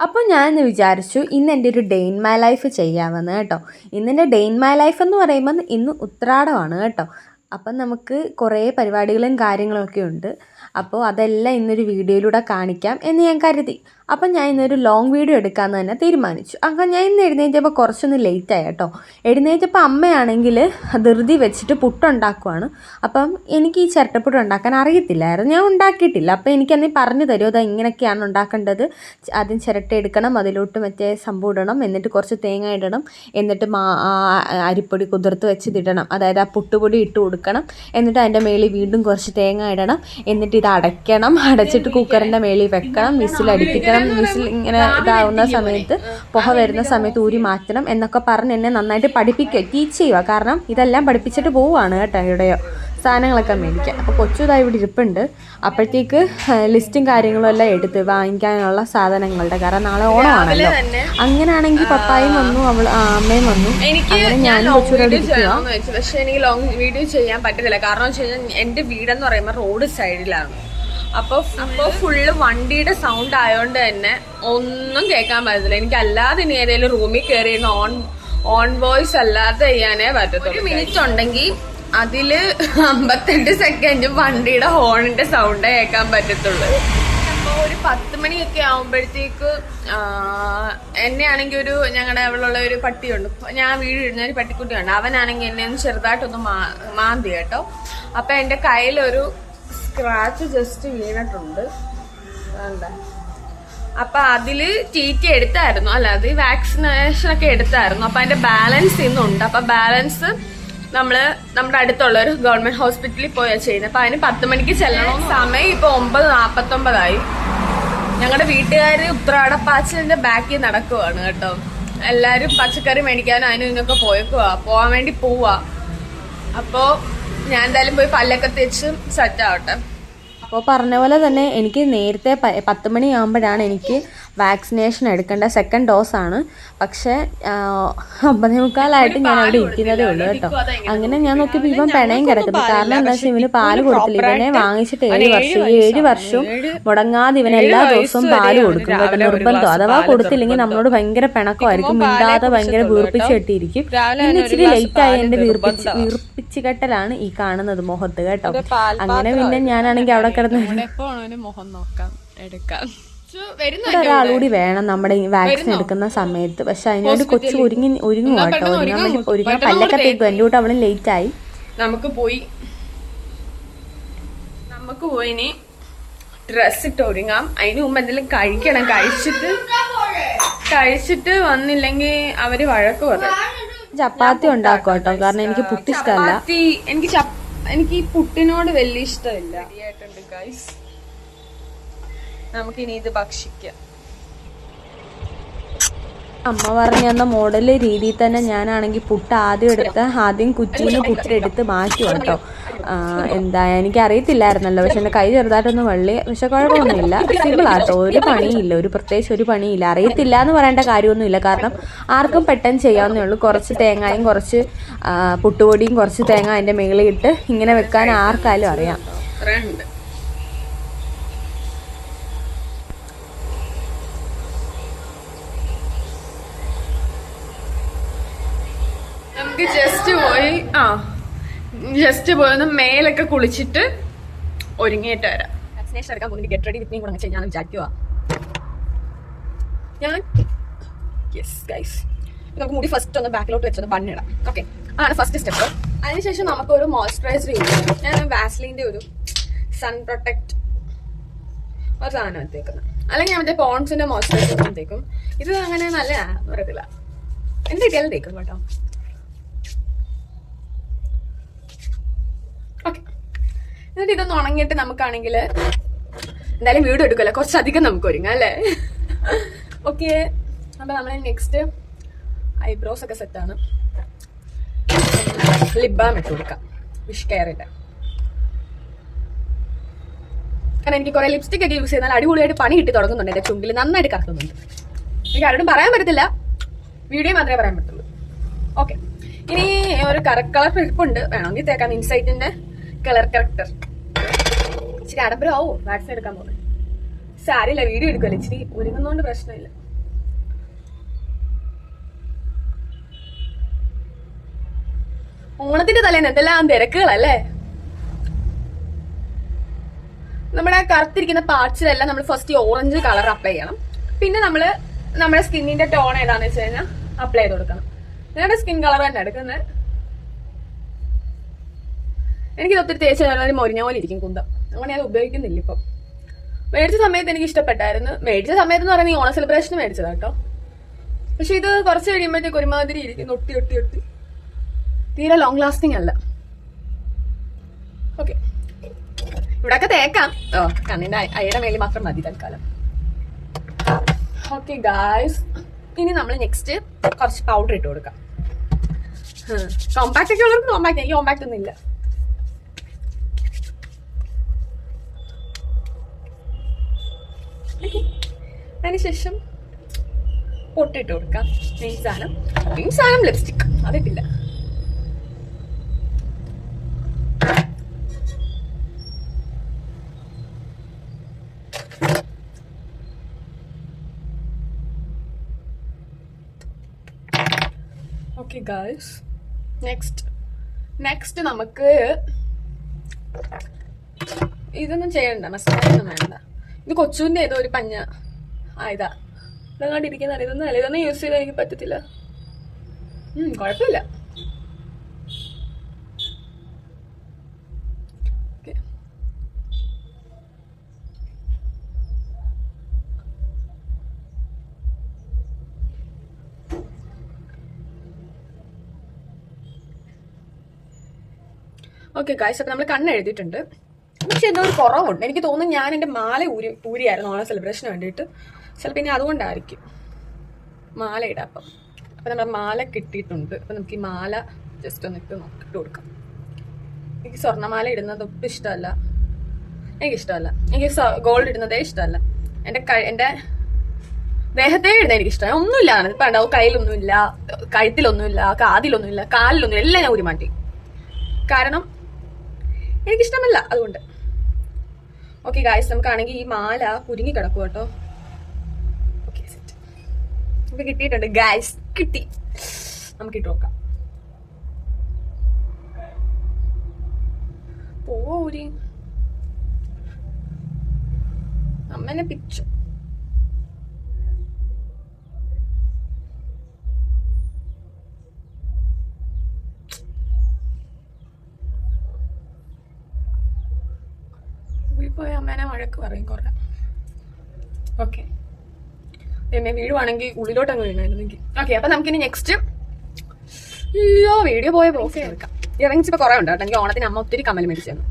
അപ്പോൾ ഞാൻ വിചാരിച്ചു ഇന്ന് എൻ്റെ ഒരു ഡേ ഇൻ മൈ ലൈഫ് ചെയ്യാമെന്ന് കേട്ടോ. ഇന്നെൻ്റെ ഡേ ഇൻ മൈ ലൈഫ് എന്ന് പറയുമ്പോൾ ഇന്ന് ഉത്രാടമാണ് കേട്ടോ. അപ്പം നമുക്ക് കുറേ പരിപാടികളും കാര്യങ്ങളൊക്കെ ഉണ്ട്. അപ്പോൾ അതെല്ലാം ഇന്നൊരു വീഡിയോയിലൂടെ കാണിക്കാം എന്ന് ഞാൻ കരുതി. അപ്പം ഞാൻ ഇന്നൊരു ലോങ് വീഡിയോ എടുക്കാമെന്ന് തന്നെ തീരുമാനിച്ചു. അപ്പം ഞാൻ ഇന്ന് എഴുന്നേറ്റപ്പോൾ കുറച്ചൊന്ന് ലേറ്റായി കേട്ടോ. എഴുന്നേറ്റപ്പോൾ അമ്മയാണെങ്കിൽ ധൃതി വെച്ചിട്ട് പുട്ടുണ്ടാക്കുവാണ്. അപ്പം എനിക്ക് ഈ ചിരട്ടപ്പുട്ട് ഉണ്ടാക്കാൻ അറിയത്തില്ലായിരുന്നു, ഞാൻ ഉണ്ടാക്കിയിട്ടില്ല. അപ്പോൾ എനിക്കന്നീ പറഞ്ഞു തരുമോ അത് ഇങ്ങനെയൊക്കെയാണ് ഉണ്ടാക്കേണ്ടത്, ആദ്യം ചിരട്ട എടുക്കണം, അതിലോട്ട് മറ്റേ സംഭവം ഇടണം, എന്നിട്ട് കുറച്ച് തേങ്ങ ഇടണം, എന്നിട്ട് അരിപ്പൊടി കുതിർത്ത് വെച്ചിടണം, അതായത് ആ പുട്ടുപൊടി ഇട്ട് കൊടുക്കണം, എന്നിട്ട് അതിൻ്റെ മേളിൽ വീണ്ടും കുറച്ച് തേങ്ങ ഇടണം, എന്നിട്ട് ഇത് അടയ്ക്കണം, അടച്ചിട്ട് കുക്കറിൻ്റെ മേളിൽ വെക്കണം, വിസിലടിപ്പിക്കണം, വിസിൽ ഇങ്ങനെ ഇതാവുന്ന സമയത്ത് പുക വരുന്ന സമയത്ത് ഊരി മാറ്റണം എന്നൊക്കെ പറഞ്ഞ് എന്നെ നന്നായിട്ട് പഠിപ്പിക്കുക, ടീച്ച് ചെയ്യുക. കാരണം ഇതെല്ലാം പഠിപ്പിച്ചിട്ട് പോവുകയാണ് കേട്ടോ ഇവിടെയോ സാധനങ്ങളൊക്കെ മേടിക്കുക. അപ്പോൾ കൊച്ചു ഇതാ ഇവിടെ ഇരിപ്പുണ്ട്. അപ്പോഴത്തേക്ക് ലിസ്റ്റും കാര്യങ്ങളും എല്ലാം എടുത്ത് വാങ്ങിക്കാനുള്ള സാധനങ്ങളുടെ, കാരണം നാളെ ഓണമാണല്ലോ. അങ്ങനെയാണെങ്കിൽ പപ്പായും വന്നു, അമ്മയും വന്നു. അങ്ങനെ ഞാനും കൊച്ചുകൂടെ ഇരിക്കുക. പക്ഷെ എനിക്ക് ലോങ് വീഡിയോ ചെയ്യാൻ പറ്റത്തില്ല. കാരണം വെച്ച് കഴിഞ്ഞാൽ എന്റെ വീടെന്ന് പറയുമ്പോൾ റോഡ് സൈഡിലാണ്. അപ്പൊ ഫുള്ള് വണ്ടിയുടെ സൗണ്ട് ആയതുകൊണ്ട് തന്നെ ഒന്നും കേൾക്കാൻ പറ്റത്തില്ല. എനിക്ക് അല്ലാതെ ഇനി ഏതെങ്കിലും റൂമിൽ കയറി ഓൺ വോയിസ് അല്ലാതെ ചെയ്യാനേ പറ്റത്തുള്ളൂ. മിനിറ്റ് ഉണ്ടെങ്കിൽ അതില് 58 സെക്കൻഡ് വണ്ടിയുടെ ഹോണിന്റെ സൗണ്ട് കേൾക്കാൻ പറ്റത്തുള്ളൂ. അപ്പൊ ഒരു 10 മണിയൊക്കെ ആവുമ്പോഴത്തേക്ക് എന്നെ ആണെങ്കിൽ ഞങ്ങളുടെ അവിടെയുള്ള ഒരു പട്ടിയുണ്ട്, ഞാൻ വീട് ഇടുന്ന ഒരു പട്ടിക്കുട്ടിയുണ്ട്. അവനാണെങ്കിൽ എന്നെ ഒന്ന് ചെറുതായിട്ടൊന്ന് മാന്തി കേട്ടോ. അപ്പൊ എന്റെ കയ്യിലൊരു സ്ക്രാച്ച് ജസ്റ്റ് വീണിട്ടുണ്ട്. അപ്പൊ അതില് TT എടുത്തായിരുന്നു, അല്ല അത് വാക്സിനേഷൻ ഒക്കെ എടുത്തായിരുന്നു. അപ്പൊ അതിന്റെ ബാലൻസ് ഇന്നുണ്ട്. അപ്പൊ ബാലൻസ് നമ്മുടെ അടുത്തുള്ള ഒരു ഗവൺമെന്റ് ഹോസ്പിറ്റലിൽ പോയാ ചെയ്യുന്നത്. അപ്പൊ അതിന് 10 മണിക്ക് ചെല്ലണം. സമയം ഇപ്പൊ 9:49 ഞങ്ങളുടെ വീട്ടുകാര് ഉത്രാടപ്പാച്ചിലിന്റെ ബാക്കിൽ നടക്കുവാണ് കേട്ടോ. എല്ലാരും പച്ചക്കറി മേടിക്കാനും അതിനും ഇതിനൊക്കെ പോവാൻ വേണ്ടി പോവാ. അപ്പോ ഞാൻ എന്തായാലും പോയി പല്ലൊക്കെ തേച്ച് സെറ്റ് ആവട്ടെ. അപ്പോൾ പറഞ്ഞ പോലെ തന്നെ എനിക്ക് നേരത്തെ 10 മണിയാകുമ്പോഴാണ് എനിക്ക് വാക്സിനേഷൻ എടുക്കേണ്ട, സെക്കൻഡ് ഡോസാണ്. പക്ഷേ 9:45 ഞാൻ അവിടെ ഇരിക്കുന്നതേ ഉള്ളൂ കേട്ടോ. അങ്ങനെ ഞാൻ നോക്കിയപ്പോൾ ഇവൻ പിണയും കിടക്കുന്നു. കാരണം എന്താ വെച്ചാൽ ഇവന് പാല് കൊടുത്തില്ല. ഇവനെ വാങ്ങിച്ചിട്ട് 7 വർഷവും മുടങ്ങാതെ ഇവൻ എല്ലാ ദിവസവും പാല് കൊടുക്കും കേട്ടോ, നിർബന്ധം. അഥവാ കൊടുത്തില്ലെങ്കിൽ നമ്മളോട് ഭയങ്കര പിണക്കമായിരിക്കും, മിണ്ടാതെ ഭയങ്കര വീർപ്പിച്ച് കെട്ടിയിരിക്കും. ഇന്ന് ഇച്ചിരി ലേറ്റായി എൻ്റെ വീർപ്പിച്ച് കെട്ടലാണ് ഈ കാണുന്നത് മുഖത്ത് കേട്ടോ. അങ്ങനെ പിന്നെ ഞാനാണെങ്കിൽ അവിടെ കിടന്ന് മുഖം നോക്കാം എടുക്കാം. ഒരാളുകൂടി വേണം നമ്മുടെ വാക്സിൻ എടുക്കുന്ന സമയത്ത്. പക്ഷെ അതിനോട് കൊച്ചു ഒരുങ്ങും കേട്ടോ. ഒരുങ്ങാൻ പല്ലൊക്കെ തേക്കും. എൻ്റെ കൂട്ട് അവളും ലേറ്റ് ആയി. നമുക്ക് പോയി ഇനി ഡ്രസ് ഇട്ട് ഒരുങ്ങാം. അതിന് മുമ്പ് എന്തെങ്കിലും കഴിക്കണം. കഴിച്ചിട്ട് വന്നില്ലെങ്കിൽ അവര് വഴക്ക് പറയും. ചപ്പാത്തി ഉണ്ടാക്കും കേട്ടോ, കാരണം എനിക്ക് പുട്ട് ഇഷ്ടമല്ല. എനിക്ക് ഈ പുട്ടിനോട് വലിയ ഇഷ്ടമില്ല. നമുക്കിനി ഇത് ഭക്ഷിക്കാം. അമ്മ പറഞ്ഞു തന്ന മോഡല് രീതിയിൽ തന്നെ ഞാനാണെങ്കിൽ പുട്ട് ആദ്യം കുറ്റിന്ന് പുട്ടെടുത്ത് മാറ്റി കേട്ടോ. എന്താ എനിക്കറിയത്തില്ലായിരുന്നല്ലോ. പക്ഷെ എൻ്റെ കൈ ചെറുതായിട്ടൊന്ന് വെള്ളി. പക്ഷെ കുഴപ്പമൊന്നുമില്ല, സിമ്പിളാട്ടോ. ഒരു പണിയില്ല, പ്രത്യേകിച്ച് ഒരു പണിയില്ല. അറിയത്തില്ല എന്ന് പറയേണ്ട കാര്യമൊന്നുമില്ല, കാരണം ആർക്കും പെട്ടെന്ന് ചെയ്യാവുന്നേ ഉള്ളൂ. കുറച്ച് തേങ്ങയും കുറച്ച് പുട്ടുപൊടിയും കുറച്ച് തേങ്ങ അതിൻ്റെ മുകളിൽ ഇട്ട് ഇങ്ങനെ വെക്കാൻ ആർക്കായാലും അറിയാം. നമുക്ക് ജസ്റ്റ് പോയി ഒന്ന് മേലൊക്കെ കുളിച്ചിട്ട് ഒരുങ്ങിയിട്ട് വരാം. വാക്സിനേഷൻ എടുക്കാൻ പോകുന്നത് ഗെറ്റ് റെഡി വിത്ത് മീ കൂടെ ഞാൻ വിചാരിക്കുക. നമുക്ക് മുടി ഫസ്റ്റ് ഒന്ന് ബാക്കിലോട്ട് വെച്ചൊന്ന് ബണ്ണിടാം. ഓക്കെ, അതാണ് ഫസ്റ്റ് സ്റ്റെപ്പ്. അതിനുശേഷം നമുക്ക് ഒരു മോയ്സ്ചറൈസർ യൂസ് ചെയ്യാം. ഞാൻ വാസ്ലിന്റെ ഒരു സൺ പ്രൊട്ടക്ട് ഒരു സാധനം എടുത്തേക്കുന്നത്, അല്ലെങ്കിൽ ഞാൻ മറ്റേ പോൺസിന്റെ മോയ്സ്ചറൈസർ എടുത്തേക്കും. ഇത് അങ്ങനെ നല്ല പറയത്തില്ല, എന്തൊക്കെയാലും തേക്കും കേട്ടോ. ഓക്കെ, എന്നിട്ട് ഇതൊന്ന് ഉണങ്ങിയിട്ട് നമുക്കാണെങ്കിൽ എന്തായാലും വീഡിയോ എടുക്കുമല്ലോ, കുറച്ചധികം നമുക്ക് ഒരുങ്ങാം അല്ലേ. ഓക്കെ, അപ്പൊ നമ്മൾ നെക്സ്റ്റ് ഐബ്രോസ് ഒക്കെ സെറ്റാണ്. ലിപ് ബാം ഇട്ട് കൊടുക്കാം, വിഷ് കെയറിന്റെ. കാരണം എനിക്ക് കുറെ ലിപ്സ്റ്റിക് ഒക്കെ യൂസ് ചെയ്താൽ അടിപൊളിയായിട്ട് പണി കിട്ടി തുടങ്ങുന്നുണ്ട്. എന്റെ ചുണ്ടിൽ നന്നായിട്ട് കറക്കുന്നുണ്ട്. എനിക്ക് ആരോടും പറയാൻ പറ്റത്തില്ല, വീഡിയോ മാത്രമേ പറയാൻ പറ്റുള്ളൂ. ഓക്കെ, ഇനി ഒരു കളർ ഫ്ലിപ്പുണ്ട്, വേണമെങ്കിൽ തേക്കാം. ഇൻസൈറ്റിന്റെ കളർ കറക്റ്റർ. ഇച്ചിരി ആഡംബരം ആവും വാക്സിൻ എടുക്കാൻ പോകുന്നത്. സാരില്ല, വീഡിയോ എടുക്കുമല്ലോ, ഇച്ചിരി ഒരുങ്ങുന്നോണ്ട് പ്രശ്നമില്ല. ഓണത്തിന്റെ തലേന്ന് എന്തെല്ലാം തിരക്കുകളല്ലേ. നമ്മുടെ കറുത്തിരിക്കുന്ന പാർട്സിലെല്ലാം നമ്മൾ ഫസ്റ്റ് ഓറഞ്ച് കളർ അപ്ലൈ ചെയ്യണം. പിന്നെ നമ്മുടെ സ്കിന്നിന്റെ ടോൺ ഏതാന്ന് വെച്ച് കഴിഞ്ഞാൽ അപ്ലൈ ചെയ്ത് കൊടുക്കണം. ഞങ്ങളുടെ സ്കിൻ കളർ തന്നെ എടുക്കുന്നത്. എനിക്കിത് ഒത്തിരി തേച്ച് കഴിഞ്ഞാൽ മൊരിഞ്ഞ പോലെ ഇരിക്കും കുന്തം. അങ്ങനെ അത് ഉപയോഗിക്കുന്നില്ല ഇപ്പം. മേടിച്ച സമയത്ത് എനിക്ക് ഇഷ്ടപ്പെട്ടായിരുന്നു. മേടിച്ച സമയത്ത് എന്ന് പറയുന്നത് ഈ ഓണ സെലിബ്രേഷന് മേടിച്ചതാ കേട്ടോ. പക്ഷെ ഇത് കുറച്ച് കഴിയുമ്പോഴത്തേക്ക് ഒരുമാതിരി ഇരിക്കും, ഒട്ടി ഒട്ടി ഒട്ടി. തീരെ ലോങ് ലാസ്റ്റിംഗ് അല്ല. ഓക്കെ, ഇവിടെയൊക്കെ തേക്കാം. കണ്ണിന്റെ അയയുടെ മേലിൽ മാത്രം മതി തൽക്കാലം. ഓക്കെ ഗായ്സ്, ഇനി നമ്മൾ നെക്സ്റ്റ് കുറച്ച് പൗഡർ ഇട്ട് കൊടുക്കാം. കോമ്പാക്ട് ഒക്കെ ഉള്ളവർക്ക് കോമ്പാക്ട്, എനിക്ക് കോമ്പാക്ട് ഒന്നും ഇല്ല. അതിനുശേഷം പൊട്ടിട്ട് കൊടുക്കാം. മെയിൻ സാധനം ലിപ്സ്റ്റിക്, അതിട്ടില്ല. ഓക്കെ ഗായ്സ്, നെക്സ്റ്റ് നമുക്ക് ഇതൊന്നും ചെയ്യണ്ട, മസാല ഒന്നും വേണ്ട. ഇത് കൊച്ചുവിന്റെ ഏതോ ഒരു പഞ്ഞ ഇതാ ഇതങ്ങാണ്ടിരിക്കുന്ന. ഇതൊന്നും യൂസ് ചെയ്താൽ എനിക്ക് പറ്റത്തില്ല. കുഴപ്പമില്ല. ഓക്കെ ഗായ്സ്, അപ്പൊ നമ്മൾ കണ്ണ് എഴുതിയിട്ടുണ്ട്. പക്ഷെ എന്തോ ഒരു കുറവുണ്ട്. എനിക്ക് തോന്നുന്നു ഞാൻ എൻ്റെ മാല ഊരിയായിരുന്നു ഓണം സെലിബ്രേഷന് വേണ്ടിയിട്ട്. ചിലപ്പോൾ ഇനി അതുകൊണ്ടായിരിക്കും മാല ഇടാം. അപ്പം നമ്മുടെ മാല കിട്ടിയിട്ടുണ്ട്. അപ്പം നമുക്ക് ഈ മാല ജസ്റ്റ് ഒന്ന് ഇട്ട് കൊടുക്കാം. എനിക്ക് സ്വർണ്ണമാല ഇടുന്നത് ഒട്ടും ഇഷ്ടമല്ല. എനിക്കിഷ്ടമല്ല. എനിക്ക് ഗോൾഡ് ഇടുന്നതേ ഇഷ്ടമല്ല. എൻ്റെ ദേഹത്തേ ഇടുന്നത് എനിക്കിഷ്ടമാണ്. ഒന്നുമില്ല, ഇപ്പം ഉണ്ടാവും. കയ്യിലൊന്നുമില്ല, കഴുത്തിലൊന്നുമില്ല, കാതിലൊന്നുമില്ല, കാലിലൊന്നുമില്ല. എല്ലാം ഞാൻ ഊരി മാറ്റി. കാരണം എനിക്കിഷ്ടമല്ല, അതുകൊണ്ട്. ഓക്കെ ഗായ്സ്, നമുക്കാണെങ്കിൽ ഈ മാല കുരുങ്ങി കിടക്കും കേട്ടോ. Okay, set. നമുക്ക് കിട്ടിയിട്ടുണ്ട് ഗായ്സ്, കിട്ടി. നമുക്ക് ഇട്ട് നോക്കാം. പോരി അമ്മനെ പിച്ചു. പോയി അമ്മേനെ വഴക്ക് പറയും കുറെ. ഓക്കെ, എന്നെ വീഴുവാണെങ്കിൽ ഉള്ളിലോട്ടങ്ങ് വീണായിരുന്നെങ്കിൽ. ഓക്കെ, അപ്പൊ നമുക്കിനി നെക്സ്റ്റ് വീഡിയോ പോയ ബോക്സ് എടുക്കാം. ഇയറിങ്സ് ഇപ്പൊ കുറെ ഉണ്ട് കേട്ടോ. എനിക്ക് ഓണത്തിന് അമ്മ ഒത്തിരി കമ്മൽ മേടിച്ചു തന്നു.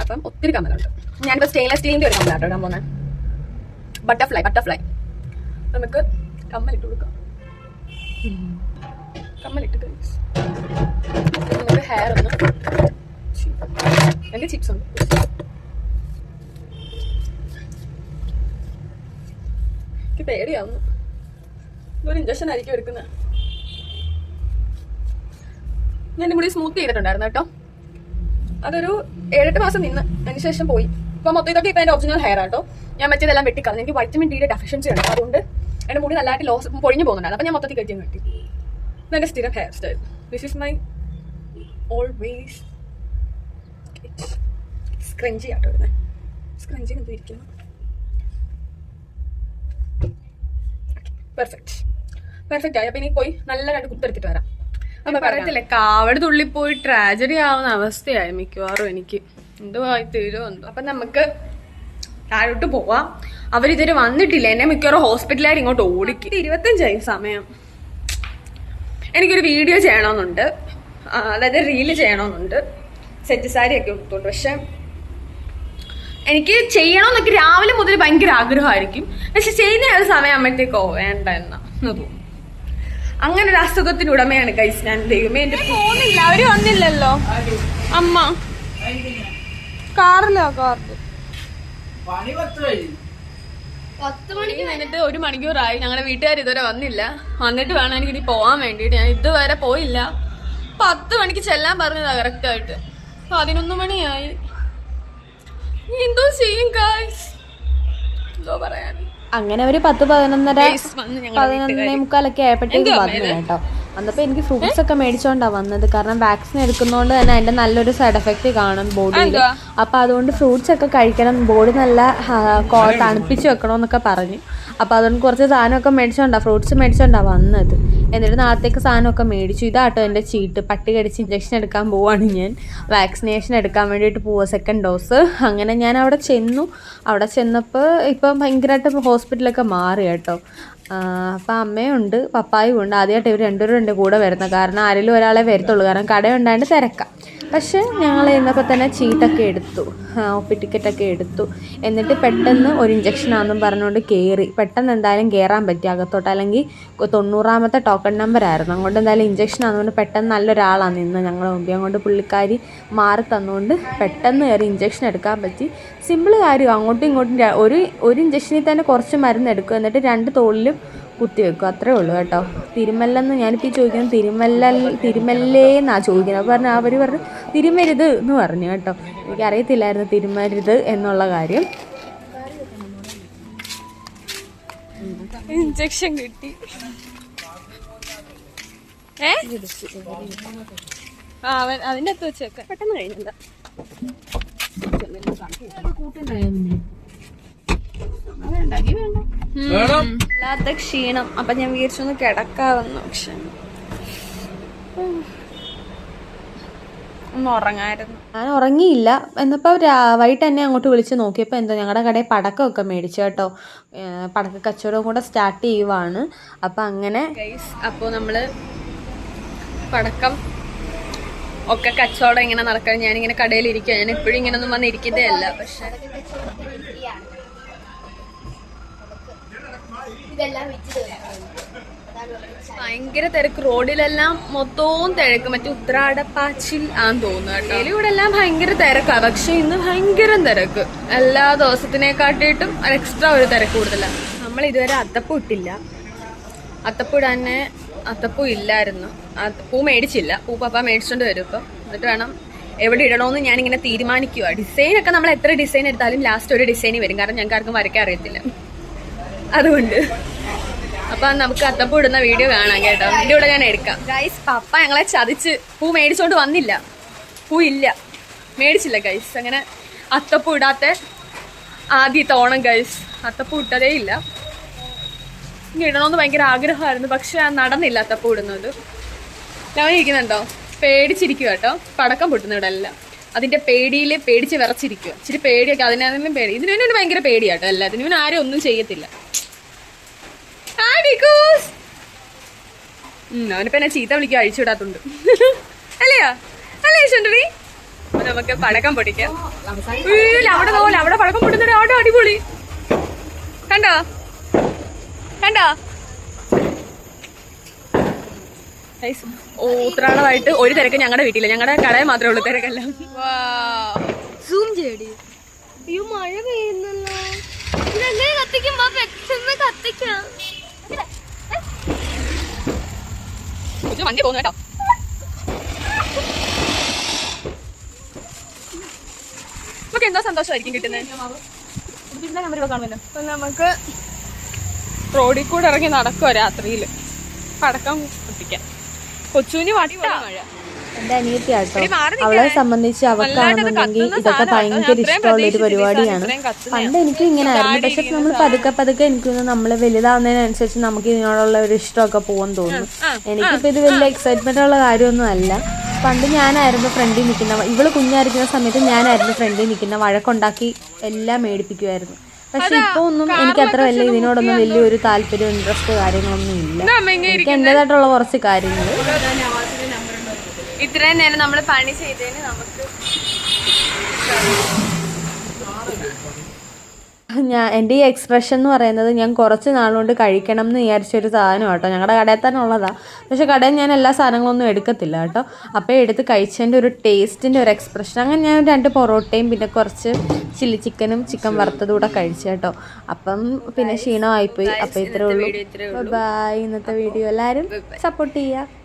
അപ്പം ഒത്തിരി കമ്മലുണ്ട്. ഞാനിപ്പോ സ്റ്റെയിൻലെസ് സ്റ്റീലിന്റെ ഒരു കമ്മലാട്ടോ ഇടാൻ പോകുന്നത്. ബട്ടർഫ്ലൈ. നമുക്ക് കമ്മലിട്ട് കൊടുക്കാം. കമ്മലിട്ട് നമുക്ക് ഹെയർ ഒന്ന് എന്റെ ചിപ്സ് ഉണ്ട്. എനിക്ക് പേടിയാവുന്നു. ഇതൊരു ഇഞ്ചക്ഷൻ ആയിരിക്കും എടുക്കുന്നത്. ഞാൻ മുടി സ്മൂത്ത് ചെയ്തിട്ടുണ്ടായിരുന്നു കേട്ടോ. അതൊരു 7-8 മാസം നിന്ന് അതിനുശേഷം പോയി. ഇപ്പൊ മൊത്തം ഇതൊക്കെ ഇപ്പൊ എന്റെ ഒറിജിനൽ ഹെയർ ആട്ടോ. ഞാൻ മറ്റേതെല്ലാം വെട്ടിക്കളഞ്ഞു. എനിക്ക് വൈറ്റമിൻ ഡിയുടെ ഡെഫിഷ്യൻസി ഉണ്ട്. അതുകൊണ്ട് എന്റെ മുടി നല്ലതായിട്ട് പൊഴിഞ്ഞു പോകുന്നുണ്ടായിരുന്നു. അപ്പൊ ഞാൻ മൊത്തത്തിൽ കെട്ടിയും കിട്ടി. ഇതെന്റെ സ്ഥിരം hair style. This is my always scrunchie ആട്ടോ വരുന്നത്. സ്ക്രഞ്ചി എന്ത് ഇരിക്കുന്നു. പെർഫെക്റ്റ് ആയി. അപ്പൊ ഇനി പോയി നല്ല 2 കുത്തെടുത്തിട്ട് വരാം. അപ്പൊ പറയത്തില്ലേ, കാവട് തുള്ളിപ്പോയി ട്രാജഡി ആവുന്ന അവസ്ഥയായി മിക്കവാറും എനിക്ക്. എന്തുവായി തീരുമോ എന്തോ. അപ്പൊ നമുക്ക് താഴോട്ട് പോവാം. അവരിതുവരെ വന്നിട്ടില്ല. എന്നെ മിക്കവാറും ഹോസ്പിറ്റലായിട്ട് ഇങ്ങോട്ട് ഓടിക്കും. 25 സമയം. എനിക്കൊരു വീഡിയോ ചെയ്യണമെന്നുണ്ട്, അതായത് റീല് ചെയ്യണമെന്നുണ്ട്. സെറ്റ് സാരി ഒക്കെ കൊടുത്തോണ്ട്. പക്ഷെ എനിക്ക് ചെയ്യണമെന്നൊക്കെ രാവിലെ മുതൽ ഭയങ്കര ആഗ്രഹമായിരിക്കും. പക്ഷെ ചെയ്യുന്ന ഒരു സമയം ആകുമ്പോഴത്തേക്കോ വേണ്ട എന്ന് തോന്നും. അങ്ങനെ ഒരു അസുഖത്തിന് ഉടമയാണ് ഗൈസ് ഞാൻ. ദൈവമേ, എന്റെ പോകുന്നില്ല. അവര് വന്നില്ലല്ലോ. അമ്മ കാറില് 10 മണിക്ക് കഴിഞ്ഞിട്ട് 1 മണിക്കൂറായി. ഞങ്ങളുടെ വീട്ടുകാർ ഇതുവരെ വന്നില്ല. വന്നിട്ട് വേണം എനിക്ക് ഇനി പോവാൻ വേണ്ടിയിട്ട്. ഞാൻ ഇതുവരെ പോയില്ല. 10 മണിക്ക് ചെല്ലാൻ പറഞ്ഞതാ കറക്റ്റായിട്ട്. 11 മണിയായി. എന്തോ ചെയ്യും ഗൈസ്, എന്തോ പറയാൻ. അങ്ങനെ ഒരു 10-11:30 11:45 ആയപ്പോഴത്തേക്ക് വന്നു കേട്ടോ. വന്നപ്പോൾ എനിക്ക് ഫ്രൂട്ട്സ് ഒക്കെ മേടിച്ചുകൊണ്ടാണ് വന്നത്. കാരണം വാക്സിൻ എടുക്കുന്നതുകൊണ്ട് തന്നെ അതിൻ്റെ നല്ലൊരു സൈഡ് എഫക്റ്റ് കാണും ബോഡിയിൽ. അപ്പോൾ അതുകൊണ്ട് ഫ്രൂട്ട്സ് ഒക്കെ കഴിക്കണം, ബോഡി നല്ല തണുപ്പിച്ച് വെക്കണമെന്നൊക്കെ പറഞ്ഞു. അപ്പോൾ അതുകൊണ്ട് കുറച്ച് സാധനമൊക്കെ മേടിച്ചുകൊണ്ടാണ്, ഫ്രൂട്ട്സ് മേടിച്ചുകൊണ്ടാണ് വന്നത്. എന്നിട്ട് നാളത്തേക്ക് സാധനമൊക്കെ മേടിച്ചു. ഇതാട്ടോ എൻ്റെ ചീട്ട്. പട്ടി കടിച്ച് ഇഞ്ചക്ഷൻ എടുക്കാൻ പോവാണ് ഞാൻ. വാക്സിനേഷൻ എടുക്കാൻ വേണ്ടിയിട്ട് പോവുക, 2nd ഡോസ്. അങ്ങനെ ഞാൻ അവിടെ ചെന്നു. അവിടെ ചെന്നപ്പോൾ ഇപ്പം ഭയങ്കരമായിട്ട് ഹോസ്പിറ്റലൊക്കെ മാറി കേട്ടോ. അപ്പം അമ്മയുണ്ട്, പപ്പായും ഉണ്ട്. ആദ്യമായിട്ട് ഇവർ രണ്ടുപേരും എൻ്റെ കൂടെ വരുന്നത്. കാരണം ആരെങ്കിലും ഒരാളെ വരത്തുള്ളൂ, കാരണം കടയുണ്ടായിട്ട് തിരക്കാം. പക്ഷേ ഞങ്ങൾ ഇന്നപ്പോൾ തന്നെ ചീട്ടൊക്കെ എടുത്തു, OP ടിക്കറ്റൊക്കെ എടുത്തു. എന്നിട്ട് പെട്ടെന്ന് ഒരു ഇഞ്ചക്ഷനാണെന്നും പറഞ്ഞുകൊണ്ട് കയറി. പെട്ടെന്ന് എന്തായാലും കയറാൻ പറ്റി അകത്തോട്ട്, അല്ലെങ്കിൽ 90ാമത്തെ ടോക്കൺ നമ്പർ ആയിരുന്നു. അങ്ങോട്ട് എന്തായാലും ഇഞ്ചക്ഷൻ ആണെന്നുകൊണ്ട് പെട്ടെന്ന് നല്ലൊരാളാണ് നിന്ന് ഞങ്ങളുടെ മുമ്പിൽ. അങ്ങോട്ട് പുള്ളിക്കാരി മാറി തന്നുകൊണ്ട് പെട്ടെന്ന് കയറി ഇഞ്ചക്ഷൻ എടുക്കാൻ പറ്റി. സിമ്പിൾ കാര്യം. അങ്ങോട്ടും ഇങ്ങോട്ടും ഒരു ഇഞ്ചക്ഷനിൽ തന്നെ കുറച്ച് മരുന്ന് എടുക്കും, എന്നിട്ട് 2 തോളിലും കുത്തിവെക്കും. അത്രേ ഉള്ളൂ കേട്ടോ. തിരുമല്ലെന്ന് ഞാനിപ്പോൾ ചോദിക്കുന്നത് തിരുമല്ലേന്നാണ് ചോദിക്കുന്നത്. അപ്പോൾ അവർ പറഞ്ഞു തിരുമരുത് എന്ന് പറഞ്ഞു കേട്ടോ. എനിക്കറിയത്തില്ലായിരുന്നു തിരുമരുത് എന്നുള്ള കാര്യം. ഇഞ്ചക്ഷൻ കിട്ടി. അതിൻ്റെ അകത്ത് വെച്ചേക്കാം, പെട്ടെന്ന് കഴിഞ്ഞില്ല. വല്ലാത്ത ക്ഷീണം. അപ്പൊ ഞാൻ വിചാരിച്ചൊന്ന് കിടക്കാവുന്നു. പക്ഷെ ഒന്ന് ഉറങ്ങായിരുന്നു. ഞാൻ ഉറങ്ങിയില്ല. എന്നപ്പോൾ വൈകിട്ട് എന്നെ അങ്ങോട്ട് വിളിച്ച് നോക്കിയപ്പോൾ എന്തോ ഞങ്ങളുടെ കടയിൽ പടക്കമൊക്കെ മേടിച്ചു കേട്ടോ. പടക്ക കച്ചവടവും കൂടെ സ്റ്റാർട്ട് ചെയ്യുവാണ്. അപ്പം അങ്ങനെ അപ്പോൾ നമ്മൾ പടക്കം ഒക്കെ കച്ചവടം ഇങ്ങനെ നടക്കാൻ ഞാനിങ്ങനെ കടയിലിരിക്കുക. ഞാൻ എപ്പോഴും ഇങ്ങനെ ഒന്നും വന്നിരിക്കുന്നതേ അല്ല. പക്ഷെ ഭയങ്കര തിരക്ക്. റോഡിലെല്ലാം മൊത്തവും തിരക്ക്. മറ്റേ ഉത്രാടപ്പാച്ചിൽ ആന്ന് തോന്നുന്നു കേട്ടോ. ഇവിടെ എല്ലാം ഭയങ്കര തിരക്കാ. പക്ഷെ ഇന്ന് ഭയങ്കര തിരക്ക്. എല്ലാ ദിവസത്തിനെക്കാട്ടിയിട്ടും എക്സ്ട്രാ ഒരു തിരക്ക് കൂടുതലാണ്. നമ്മൾ ഇതുവരെ അത്തപ്പൂ ഇട്ടില്ല. അത്തപ്പൂ ഇടാനെ അത്തപ്പൂ ഇല്ലായിരുന്നു. പൂ മേടിച്ചില്ല. പൂ പപ്പ മേടിച്ചോണ്ട് വരും ഇപ്പം. എന്നിട്ട് വേണം എവിടെ ഇടണമെന്ന് ഞാനിങ്ങനെ തീരുമാനിക്കുക. ഡിസൈനൊക്കെ നമ്മൾ എത്ര ഡിസൈൻ എടുത്താലും ലാസ്റ്റ് ഒരു ഡിസൈനിൽ വരും. കാരണം ഞങ്ങൾക്ക് ആർക്കും വരയ്ക്കാൻ അറിയത്തില്ല. അതുകൊണ്ട് അപ്പൊ നമുക്ക് അത്തപ്പൂ ഇടുന്ന വീഡിയോ കാണാം കേട്ടോ. വീഡിയോ ഇവിടെ ഞാൻ എടുക്കാം. ഗൈസ്, പപ്പ ഞങ്ങളെ ചതിച്ച് പൂ മേടിച്ചോണ്ട് വന്നില്ല. പൂ ഇല്ല, മേടിച്ചില്ല ഗൈസ്. അങ്ങനെ അത്തപ്പൂ ഇടാത്ത ആദ്യത്തെ ഓണം ഗൈസ്. അത്തപ്പൂ ഇട്ടതേ ഇല്ല. ഇനി ഇടണമെന്ന് ഭയങ്കര ആഗ്രഹമായിരുന്നു. പക്ഷെ നടന്നില്ല അത്തപ്പൂ ഇടുന്നത്. ഞാൻ ഇരിക്കുന്നുണ്ടോ, പേടിച്ചിരിക്കുക കേട്ടോ. പടക്കം പൊട്ടുന്ന ഇവിടെ അല്ല. അതിന്റെ പേടിയിൽ പേടിച്ച് വിറച്ചിരിക്കുക. ഇച്ചിരി പേടിയൊക്കെ അതിനും പേടി. ഇതിനു വേണ്ടി ഭയങ്കര പേടിയാട്ടോ. എല്ലാത്തിനും ആരും ഒന്നും ചെയ്യത്തില്ല. അവനിപ്പോ എന്നെ ചീത്ത വിളിക്കുക അഴിച്ചുവിടാത്തുണ്ട്. അല്ലയോ അല്ലേ ചുണ്ടറി? നമുക്ക് പടക്കം പൊട്ടിക്കാം. അവിടെ പടക്കം പൊട്ടുന്നുണ്ട്. അവിടെ അടിപൊളി. കണ്ടോ കണ്ടോ? ഉത്രാടമായിട്ട് ഒരു തിരക്ക് ഞങ്ങളുടെ വീട്ടില്. ഞങ്ങളുടെ കടയിൽ മാത്രമേ ഉള്ളൂ തിരക്കെല്ലാം. സൂം ചെയ്യടി. അയ്യോ, മഴ പെയ്യുന്നല്ലോ. ഇതെങ്ങനെ കത്തിക്കുമ്പോ പെട്ടെന്ന് കത്തിക്കാം. വണ്ടി പോകുന്നു കേട്ടോ. നമുക്ക് എന്താ സന്തോഷമായിരിക്കും കിട്ടുന്നത്. അപ്പൊ നമുക്ക് റോഡിൽ കൂടെ ഇറങ്ങി നടക്കുക രാത്രിയില് പടക്കം പൊട്ടിക്കാൻ. കൊച്ചുവിന് വട്ട മഴ. എൻ്റെ അനിയത്തിയാട്ടോ. അവളെ സംബന്ധിച്ച് അവൾക്കാണെന്നുണ്ടെങ്കിൽ ഇതൊക്കെ ഭയങ്കര ഇഷ്ടമുള്ളൊരു പരിപാടിയാണ്. പണ്ട് എനിക്കും ഇങ്ങനെ ആയിരുന്നു. പക്ഷെ നമ്മൾ പതുക്കെ എനിക്ക് നമ്മൾ വലുതാവുന്നതിനനുസരിച്ച് നമുക്ക് ഇതിനോടുള്ള ഒരു ഇഷ്ടമൊക്കെ പോകുമെന്ന് തോന്നുന്നു. എനിക്കിപ്പോൾ ഇത് വലിയ എക്സൈറ്റ്മെന്റ് ഉള്ള കാര്യമൊന്നും അല്ല. പണ്ട് ഞാനായിരുന്നു ഫ്രണ്ടിൽ നിൽക്കുന്ന, ഇവള് കുഞ്ഞായിരിക്കുന്ന സമയത്ത് ഞാനായിരുന്നു ഫ്രണ്ടിൽ നിൽക്കുന്ന, വഴക്കുണ്ടാക്കി എല്ലാം മേടിപ്പിക്കുമായിരുന്നു. പക്ഷെ ഇപ്പൊ ഒന്നും എനിക്ക് അത്ര വലിയ ഇതിനോടൊന്നും വലിയൊരു താല്പര്യം, ഇൻട്രസ്റ്റ് കാര്യങ്ങളൊന്നും ഇല്ല. എനിക്ക് എന്റേതായിട്ടുള്ള കുറച്ച് കാര്യങ്ങൾ. ഇത്രയും നേരം നമ്മൾ പണി ചെയ്തതിന് നമുക്ക് എൻ്റെ ഈ എക്സ്പ്രഷൻ എന്ന് പറയുന്നത് ഞാൻ കുറച്ച് നാളുകൊണ്ട് കഴിക്കണം എന്ന് വിചാരിച്ചൊരു സാധനം കേട്ടോ. ഞങ്ങളുടെ കടയിൽ തന്നെ ഉള്ളതാണ്. പക്ഷേ കടയിൽ ഞാൻ എല്ലാ സാധനങ്ങളൊന്നും എടുക്കത്തില്ല കേട്ടോ. അപ്പോൾ എടുത്ത് കഴിച്ചതിൻ്റെ ഒരു ടേസ്റ്റിൻ്റെ ഒരു എക്സ്പ്രഷൻ. അങ്ങനെ ഞാൻ 2 പൊറോട്ടയും പിന്നെ കുറച്ച് ചില്ലി ചിക്കനും ചിക്കൻ വറുത്തതും കൂടെ കഴിച്ചു കേട്ടോ. അപ്പം പിന്നെ ക്ഷീണമായിപ്പോയി. അപ്പോൾ ഇത്രേ ഉള്ളൂ. ബൈ. ഇന്നത്തെ വീഡിയോ എല്ലാവരും സപ്പോർട്ട് ചെയ്യുക.